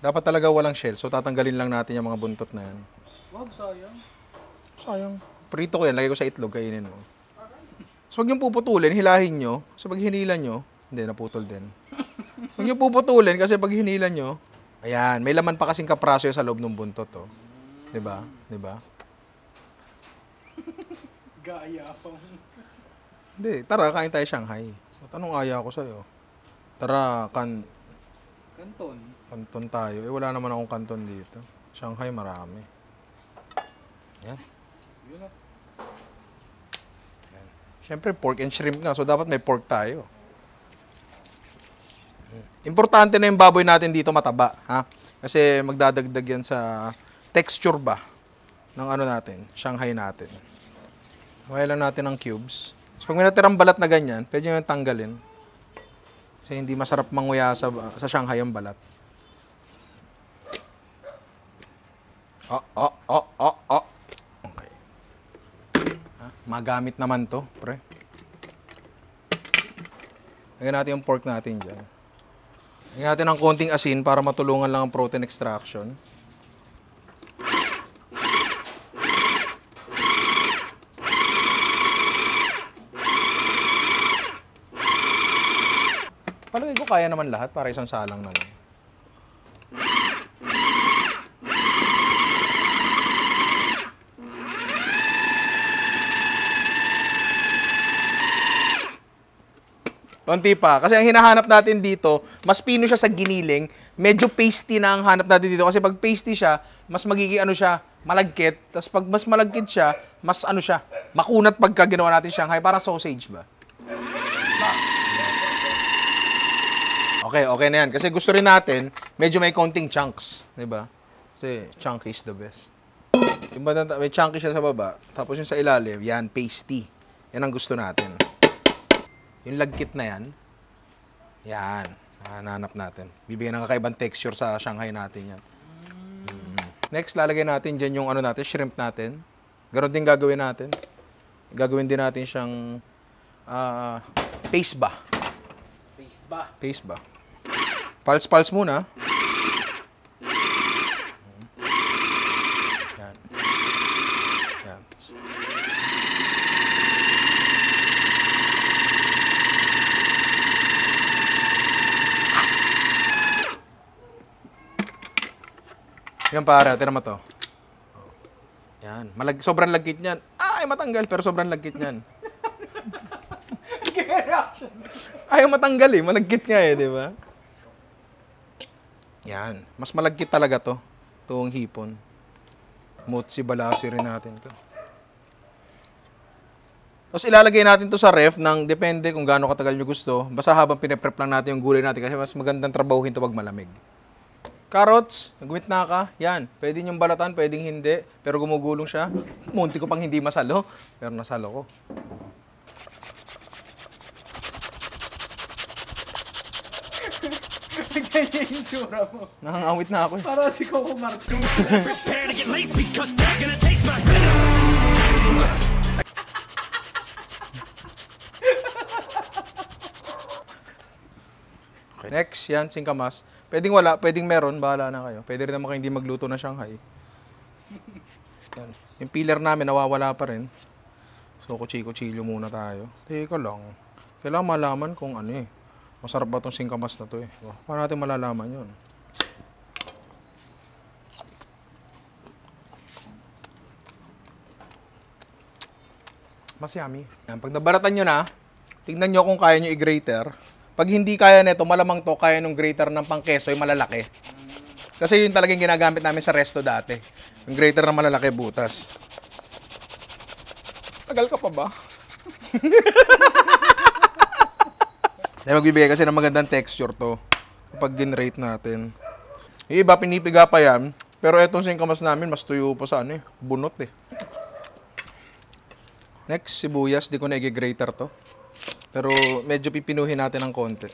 Dapat talaga walang shell. So, tatanggalin lang natin yung mga buntot na yan. Wag, sayang. Sayang. Prito ko yan. Lagay ko sa itlog. Kainin mo. So, huwag niyong puputulin. Hilahin nyo. Kasi pag hinilan nyo, hindi, naputol din. Huwag niyong puputulin kasi pag hinilan nyo, ayan, may laman pa kasing kapraso sa loob ng buntot, oh. Diba? Diba? Gaya pa. Hindi, tara, kain tayo Shanghai. At anong aya ko sa'yo? Tara, Kanton. kanton tayo. Eh, wala naman akong kanton dito. Shanghai, marami. Yan. Yun na. Yan. Siyempre, pork and shrimp nga. So, dapat may pork tayo. Importante na yung baboy natin dito mataba. Ha? Kasi magdadagdag yan sa texture ba ng ano natin, Shanghai natin. Huwag lang natin ng cubes. So, pag may natirang balat na ganyan, pwede nyo yung tanggalin. Kasi hindi masarap manguya sa Shanghai ang balat. Okay. Ha? Magamit naman to, pre. Lagyan natin yung pork natin dyan. Lagyan natin ng konting asin para matulungan lang ang protein extraction. Palagay ko kaya naman lahat para isang salang na lang. Konti pa. Kasi ang hinahanap natin dito, mas pino siya sa giniling, medyo pasty na ang hanap natin dito. Kasi pag pasty siya, mas magiging ano siya, malagkit. Tapos pag mas malagkit siya, mas ano siya, makunat pagka ginawa natin Shanghai. Parang sausage ba? Okay, okay na yan. Kasi gusto rin natin, medyo may konting chunks. Diba? Kasi chunky is the best. Yung ba, may chunky siya sa baba, tapos yung sa ilalim, yan, pasty. Yan ang gusto natin. Yung lagkit na yan, yan, hanap natin. Bibigyan ng kakaibang texture sa Shanghai natin yan. Next, lalagay natin dyan yung ano natin, shrimp natin. Ganon din gagawin natin. Gagawin din natin siyang paste ba. Taste ba? Paste ba. Pulse muna. Yan. Yan. Yan pare, tira mo to. Yan. Sobrang lagkit niyan. Ay, matanggal, pero sobrang lagkit niyan. Ayaw matanggal eh. Malagkit nga eh, di ba? Yan. Mas malagkit talaga to. Itong hipon. Motsi balasi rin natin to. Tapos ilalagay natin to sa ref ng depende kung gaano katagal nyo gusto. Basta habang piniprep lang natin yung gulay natin kasi mas magandang trabahuhin to pag malamig. Carrots, nagwit na ka. Yan. Pwede niyong balatan, pwedeng hindi. Pero gumugulong siya. Munti ko pang hindi masalo. Pero nasalo ko. Ganyan yung tsura mo. Nakangawit na ako eh. Para si Coco Martin. Prepare to get laced because they're gonna taste my venom. Okay. Next, yan, singkamas. Pwedeng wala, pwedeng meron, bahala na kayo. Pwede rin naman kayo hindi magluto ng Shanghai. Yan. Yung peeler namin, nawawala pa rin. So, kutsi-kutsilyo muna tayo. Teka lang. Kailangan malaman kung ano eh. Masarap ba itong singkamas na to eh. Paano natin malalaman yun? Mas yummy. Yan. Pag nabaratan nyo na, tingnan nyo kung kaya nyo i-grater. Pag hindi kaya nito, malamang to, kaya nung grater ng pangkeso, yung malalaki. Kasi yun talagang ginagamit namin sa resto dati. Yung grater na malalaki, butas. Tagal ka pa ba? Dahil magbibigay kasi ng magandang texture to kapag gin-rate natin. Yung iba, pinipiga pa yan. Pero etong singkamas namin, mas tuyo po sa ano eh, bunot eh. Next, sibuyas. Di ko na i-grater to. Pero medyo pipinuhin natin ng konti.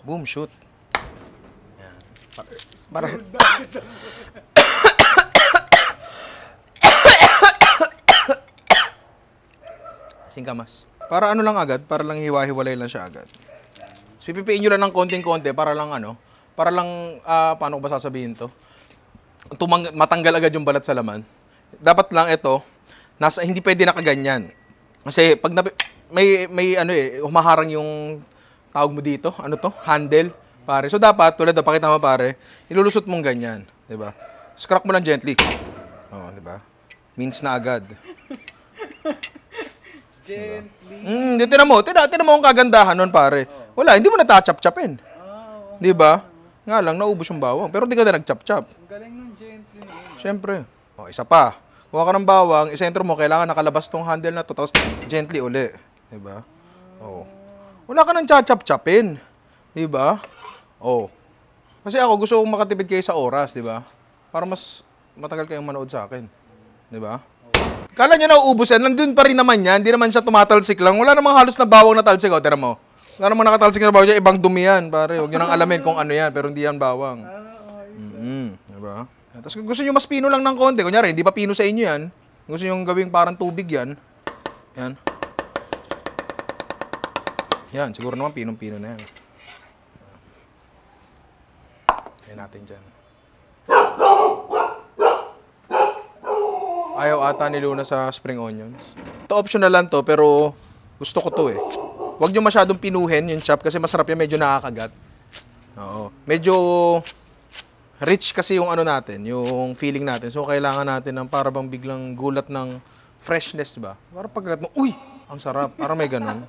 Boom, shoot. Yan. Para singkamas. Para ano lang agad, para lang hiwa-hiwalay lang siya agad. So, pipipiin nyo lang ng konting-konti para lang paano ko ba sasabihin to? Matanggal agad yung balat sa laman. Dapat lang ito, hindi pwede nakaganyan. Kasi pag may humaharang yung tawag mo dito, handle, pare. So dapat, tulad na pakita mo pare, ilulusot mong ganyan, 'di ba? Crack mo lang gently. Oh, 'di ba? Means na agad. Gently. Tinan mo ang kagandahan nun, pare. Wala, hindi mo natachap-chapin. 'Di ba? Nga lang naubos yung bawang, pero hindi ka na nagchap-chap. Ang galing ng gently na yun. Siyempre. O, isa pa. Kuha ka ng bawang, isentro mo, kailangan nakalabas tong handle na to, tapos gently uli. Diba? Oh. Wala ka nang chachap-chapin. Diba? Oh. Kasi ako, gusto kong makatipid kayo sa oras, diba? Para mas matagal kayong manood sa akin. Diba? Kala nyo nauubos yan, nandun pa rin naman yan, hindi naman siya tumatalsik lang. Wala namang halos na bawang na talsik, o, tira mo. Wala namang nakatalsik na bawang dyan, ibang dumi yan, pare. Huwag nyo nang alamin kung ano yan, pero hindi yan bawang. Diba? Tapos kung gusto nyo mas pino lang ng konti, kunyari, hindi pa pino sa inyo yan. Gusto nyo gawing parang tubig yan. Yan. Yan, siguro naman pinong-pino na yan. Yan natin dyan. Ayaw ata ni Luna sa spring onions. Ito optional lang to, pero gusto ko to eh. Huwag nyo masyadong pinuhin yung chop kasi masarap yan, medyo nakakagat. Oo. Medyo rich kasi yung natin, yung feeling natin. So, kailangan natin ng para bang biglang gulat ng freshness ba? Para pagkagat mo, uy! Ang sarap. Parang may ganun.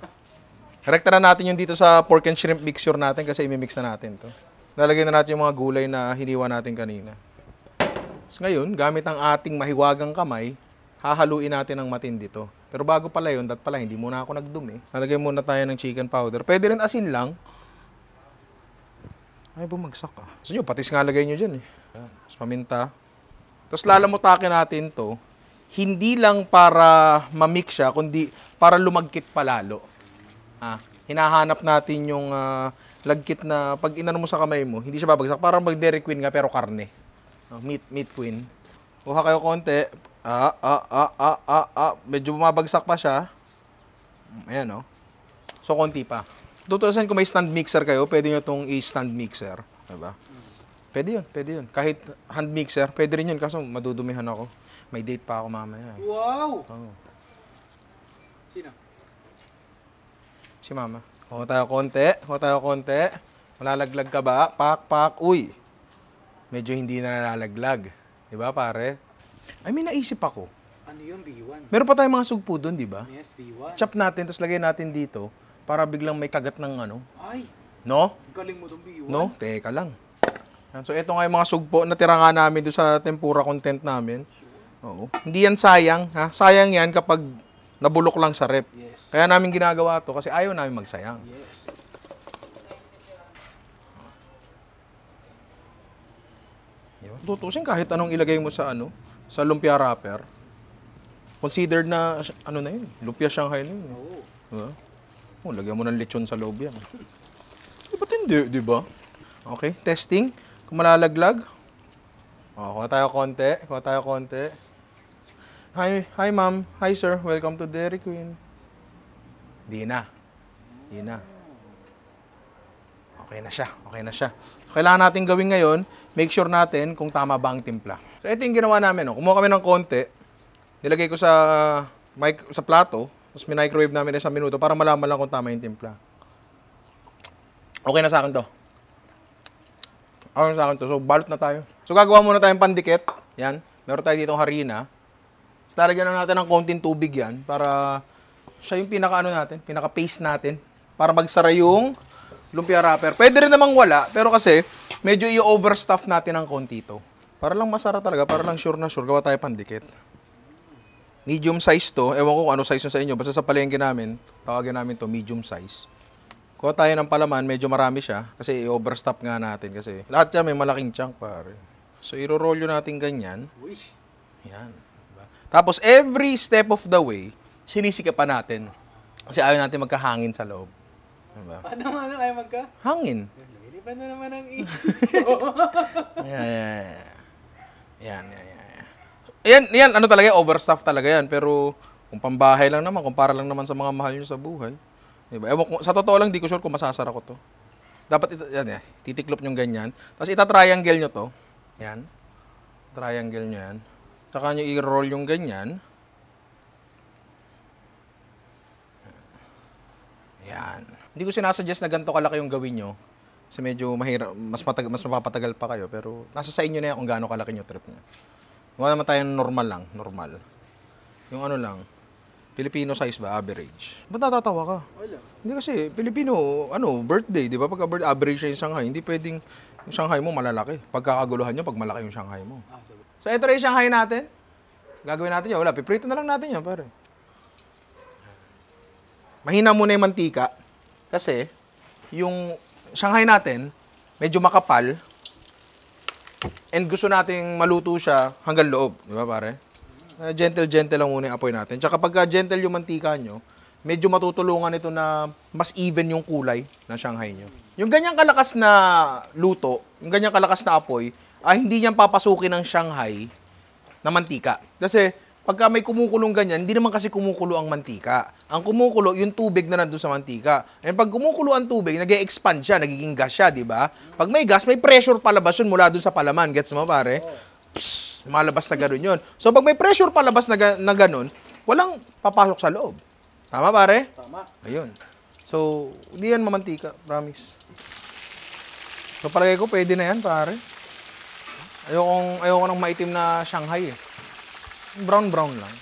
Rekta na natin yung dito sa pork and shrimp mixture natin kasi imimix na natin to. Lalagyan na natin yung mga gulay na hiniwa natin kanina. So, ngayon, gamit ang ating mahiwagang kamay, hahaluin natin ng matindi to. Pero bago pala yun, hindi muna ako nagdumi. Lalagyan muna tayo ng chicken powder. Pwede rin asin lang. Ay, bumagsak ka. Gusto nyo, patis nga lagay nyo dyan eh. Tapos paminta. Tapos lalamutakin natin to. Hindi lang para mamix siya, kundi para lumagkit palalo. Hinahanap natin yung lagkit na pag inano mo sa kamay mo, hindi siya babagsak. Parang mag Dairy Queen nga pero karne. Meat Queen. Kuha kayo konti. Medyo bumabagsak pa siya. Ayan, oh. So, konti pa. Tutuusan kung may stand mixer kayo, pwede nyo itong i-stand mixer. Diba? Pwede yun. Kahit hand mixer, pwede rin yun. Kaso madudumihan ako. May date pa ako mamaya. Wow! Oh. Sino? Si mama. Kuha tayo konti. Malalaglag ka ba? Pak. Uy! Medyo hindi na nalalaglag. Diba, pare? Ay, may naisip ako. Ano yun, B1? Meron pa tayong mga sugpo doon, diba? Yes, B1. Chop natin, tapos lagay natin dito para biglang may kagat ng Ay! No? Galing mo itong B1. No? Teka lang. Yan. So, ito nga yung mga sugpo. Natira nga namin doon sa tempura content namin. Oo. Hindi yan sayang. Ha? Sayang yan kapag nabulok lang sa rep. Yes. Kaya namin ginagawa to kasi ayaw namin magsayang. Yes. Tutusin kahit anong ilagay mo sa sa lumpia wrapper. Considered na na yun. Lumpia Shanghai na yun. Oo. Diba? Lagyan mo ng lechon sa loob yan. Ba't hindi, di ba? Okay, testing. Kung malalaglag. Kuha tayo konti. Hi ma'am. Hi sir. Welcome to Dairy Queen. Di na. Okay na siya. Kailangan natin gawin ngayon, make sure natin kung tama ba ang timpla. So, ito yung ginawa namin. Kumuha kami ng konti. Nilagay ko sa plato. Tapos microwave namin 1 minuto para malaman lang kung tama yung timpla. Okay na sa akin to. So, balot na tayo. So, gagawa muna tayong pandikit. Yan. Meron tayo ditong harina. Tapos lalagyan na natin ng konting tubig yan para siya yung pinaka-paste natin. Para magsara yung lumpia wrapper. Pwede rin namang wala, pero kasi medyo i-overstuff natin ng konti to. Para lang masara talaga, para lang sure na sure, gawa tayo pandikit. Medium size to. Ewan ko kung ano size yun sa inyo. Basta sa palengke namin, tawagin namin to medium size. Kuha tayo ng palaman, medyo marami siya. Kasi i-overstuff nga natin. Kasi lahat yan may malaking chunk, pare. So, iro-roll yun natin ganyan. Uy! Yan. Diba? Tapos, every step of the way, sinisika pa natin. Kasi ayaw natin magkahangin sa loob. Diba? Ano kayo magka? Hangin. Lumilipan na naman ang isip ko. Yan. Yan, ano talaga, overstuff talaga yan. Pero, Kung pambahay lang naman, kumpara lang naman sa mga mahal nyo sa buhay. Diba? Ewan ko, sa totoo lang, di ko sure kung masasara ko to. Dapat, yan eh, titiklop nyo ganyan. Tapos ita-triangle nyo to. Yan. Triangle nyo yan. Tsaka nyo i-roll yung ganyan. Yan. Hindi ko sinasuggest na ganito kalaki yung gawin nyo. Kasi medyo mahirap, mas mapapatagal pa kayo. Pero nasa sa inyo na yan kung gaano kalaki yung trip nyo. Gawa naman tayo normal lang, normal. Yung ano lang, Filipino size ba, average. Ba't natatawa ka? Wala. Hindi kasi, Filipino, birthday, di ba? Pagka average siya yung Shanghai, hindi pwedeng yung Shanghai mo malalaki. Pagkakaguluhan nyo, pag malaki yung Shanghai mo. Sabi. So, ito rin yung Shanghai natin. Gagawin natin yan. Wala, piprito na lang natin yan, pare. Mahina muna yung mantika. Kasi, yung Shanghai natin, medyo makapal. And gusto nating maluto siya hanggang loob. Di ba, pare? Gentle lang muna yung apoy natin. Tsaka pagka gentle yung mantika nyo, medyo matutulungan ito na mas even yung kulay ng Shanghai nyo. Yung ganyang kalakas na luto, yung ganyang kalakas na apoy, hindi niyan papasukin ng Shanghai na mantika. Kasi pagka may kumukulong ganyan, hindi naman kasi kumukulo ang mantika. Ang kumukulo, yung tubig na nandun sa mantika. And pag kumukulo ang tubig, nag-e-expand siya, nagiging gas siya, di ba? Pag may gas, may pressure palabas yun mula dun sa palaman. Gets mo, pare? Psst, malabas na gano'n yun. So, pag may pressure palabas na gano'n, walang papasok sa loob. Tama, pare? Tama. Ayun. So, hindi yan mamantika, promise. So, palagay ko, pwede na yan, pare. Ayoko ng maitim na Shanghai, eh. Brown lang.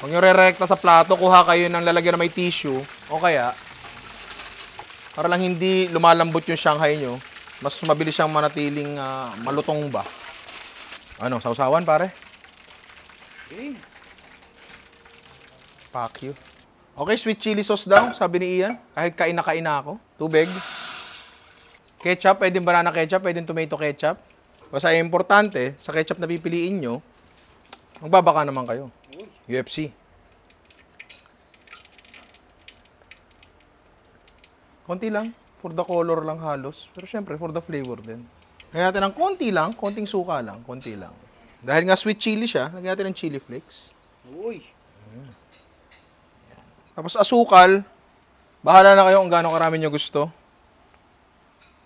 Huwag nyo re-rekta sa plato, kuha kayo ng lalagyan na may tissue, o kaya, para lang hindi lumalambot yung Shanghai nyo, mas mabilis siyang manatiling malutong ba. Ano, sausawan, pare? Okay. Fuck you. Okay, sweet chili sauce daw, sabi ni Ian. Kahit kain na ako. Tubig. Ketchup, pwedeng banana ketchup, pwedeng tomato ketchup. Basta importante, sa ketchup na pipiliin nyo, magbabaka naman kayo. UFC. Konti lang. For the color lang halos. Pero syempre, for the flavor din. Lagyan natin ng konti lang, konting suka lang, konti lang. Dahil nga sweet chili siya, lagyan natin ng chili flakes. Uy. Tapos asukal, bahala na kayo kung gaano karami nyo gusto.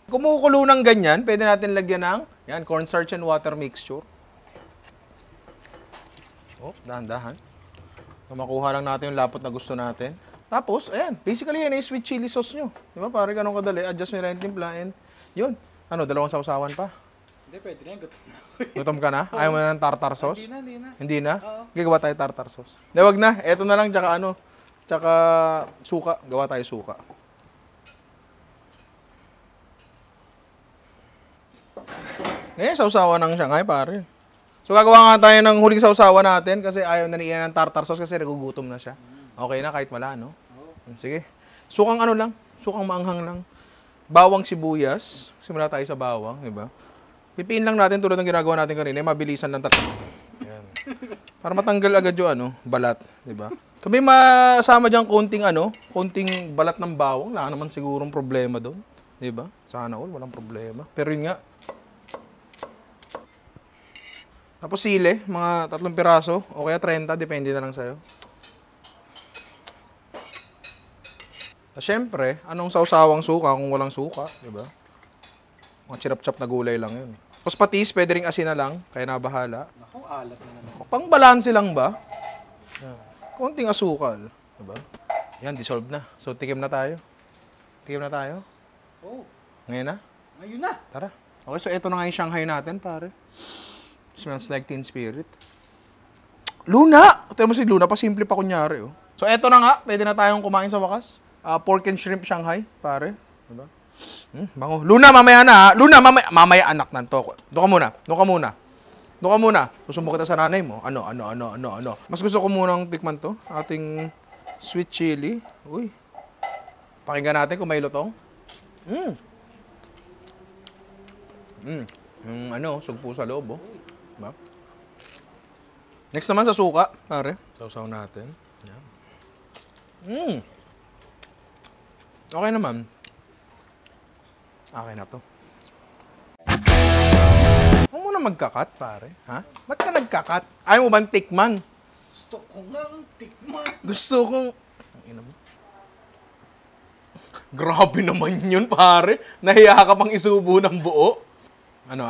Kumukulo ng ganyan, pwede natin lagyan ng cornstarch and water mixture. Oh, dahan-dahan. Makuha lang natin yung lapot na gusto natin. Tapos, ayan, basically yan yung sweet chili sauce nyo. Di ba? Pare ganun kadali, adjust nyo yung timpla and yun. Ano, dalawang sausawan pa? Hindi, pwede na. Gutom na. Gutom ka na? Ayaw mo na ng tartar sauce? Hindi na. Hindi na? Oo. Gagawa tayo tartar sauce. Di, wag na. Eto na lang, tsaka ano, tsaka suka. Gawa tayo suka. Ngayon, sausawan ng Shanghai, pare. So, gagawa nga tayo ng huling sausawan natin kasi ayaw na niya ng tartar sauce kasi nagugutom na siya. Okay na, kahit wala, no? Sige. Sukang ano lang. Sukang maanghang lang. Bawang sibuyas. Simula tayo sa bawang, di ba? Pipiin lang natin tulad ng ginagawa natin kanina. Mabilisan lang talaga. Ayan. Para matanggal agad yung balat, di ba? Kami masama dyan konting balat ng bawang. Wala naman sigurong problema doon. Di ba? Sana all, walang problema. Pero yun nga. Tapos sili, mga 3 piraso. O kaya 30, depende na lang sa'yo. Siyempre, anong sausawang suka kung walang suka, di ba? Mga chirap-chap na gulay lang yun. Tapos patis, pwede ring asin na lang, kaya nabahala. Naku, alat na naman. Pang-balanse lang ba? Yan. Konting asukal, di ba? Yan, dissolve na. So, tikim na tayo. Tikim na tayo. Oh, Ngayon na? ngayon na. Tara. Okay, so ito na nga yung Shanghai natin, pare. Smells like teen spirit. Luna! Ito mo si Luna, pasimple pa kunyari, oh. So, ito na nga, pwede na tayong kumain sa wakas. Pork and shrimp Shanghai, pare. Diba? Bango. Luna, mamaya na, ha? Luna, mamaya anak nanto. Doon ka muna. Susumbong kita sa nanay mo. Ano. Mas gusto ko munang tikman to. Ating sweet chili. Uy. Pakinggan natin kung may lutong. Yung sugpo sa loob, oh. Diba? Next naman sa suka, pare. Sausaw natin. Yan. Okay naman. Okay na to. Huwag mo na magkakat, pare. Ha? Ba't ka nagkakat? Ayaw mo bang tikman? Gusto ko nga ng tikman. Gusto kong... Ang ina mo. Grabe naman yun, pare. Nahiya ka pang isubo ng buo. Ano?